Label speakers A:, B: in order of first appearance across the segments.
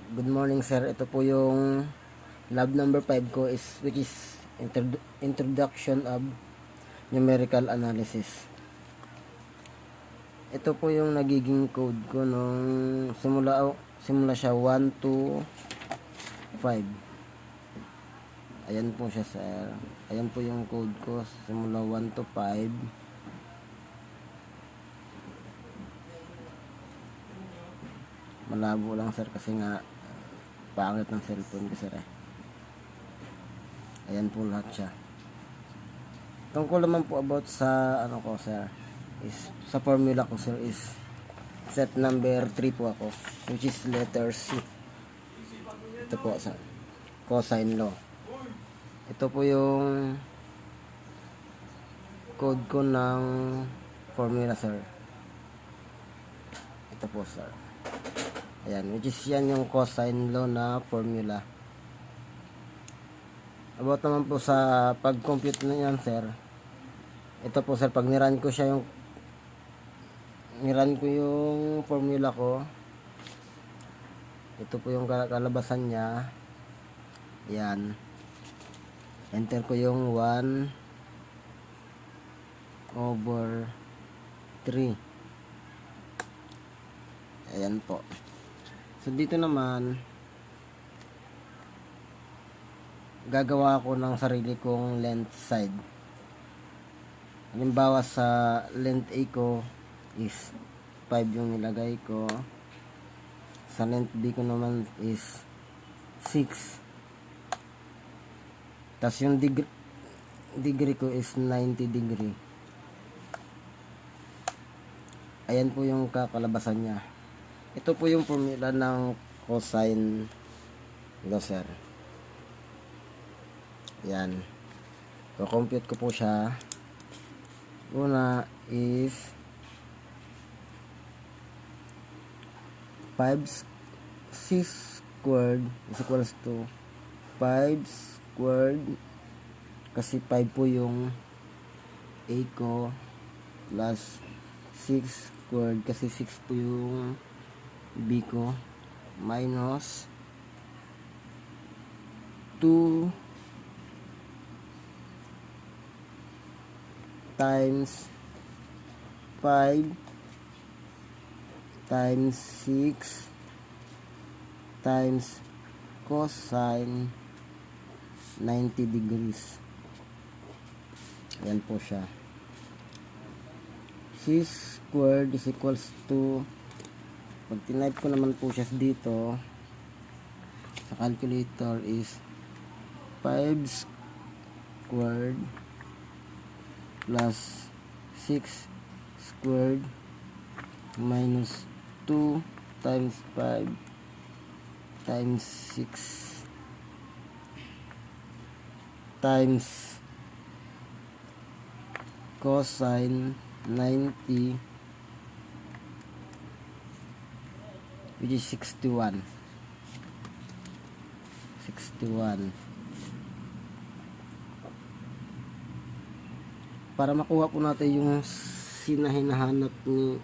A: Good morning, sir. Ito po yung lab number 5 ko which is introduction of numerical analysis. Ito po yung nagiging code ko nung simula siya 1 to 5. Ayan po siya, sir. Ayan po yung code ko simula 1 to 5. Malabo lang, sir, kasi nga pangit ng cellphone ko, sir. Ayan po lahat siya. Tungkol naman po about sa ano ko, sir, is sa formula ko, sir, is set number 3 po ako, which is letter C. Ito po, sir, cosine law. Ito po yung code ko ng formula, sir. Ito po, sir. Ayan, which is yan yung cosine law na formula. About naman po sa pag-compute na yan, sir. Ito po, sir, pag niran ko yung formula ko, ito po yung kalabasan niya. Ayan. Enter ko yung 1 over 3. Ayan po. So dito naman, gagawa ako ng sarili kong length side. Halimbawa sa length A ko is 5 yung nilagay ko. Sa length B ko naman is 6. Tapos yung degree ko is 90 degree. Ayan po yung kakalabasan niya. Ito po yung formula ng cosine law, sir. Ayan. So-compute ko po siya. Una is 6 squared is equals to 5 squared, kasi 5 po yung A ko, plus 6 squared kasi 6 po yung B ko, minus 2 times 5 times 6 times cosine 90 degrees. Ayan po siya. 6 squared is equals to, pag tinype ko naman po siya dito sa calculator, is 5 squared plus 6 squared minus 2 times 5 times 6 times cosine 90, which is 61. Para makuha po natin yung hinahanap ni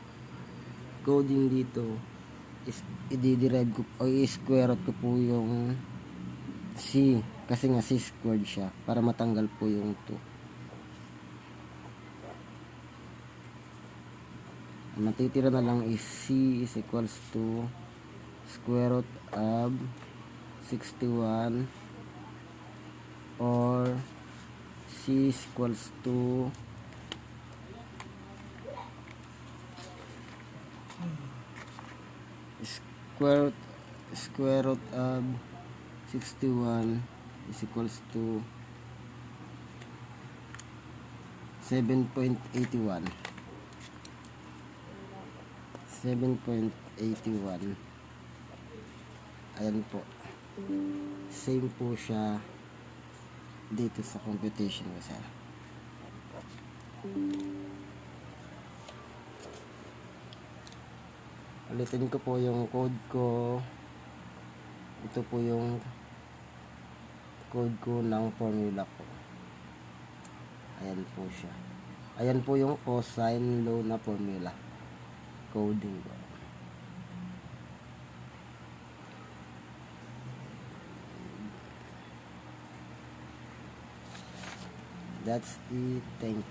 A: coding dito, is i-derive ko o i-square root ko po yung C, kasi nga C squared siya, para matanggal po yung 2. Ang matitira na lang is C is equals to square root of 61, or C is equals to square root of 61 is equals to 7.81. Ayan po. Same po siya dito sa computation ko, sir. Ulitin ko po yung code ko. Ito po yung code ko ng formula ko. Ayan po siya. Ayan po yung cosine law na formula. Coding ko. That's it. Thank you.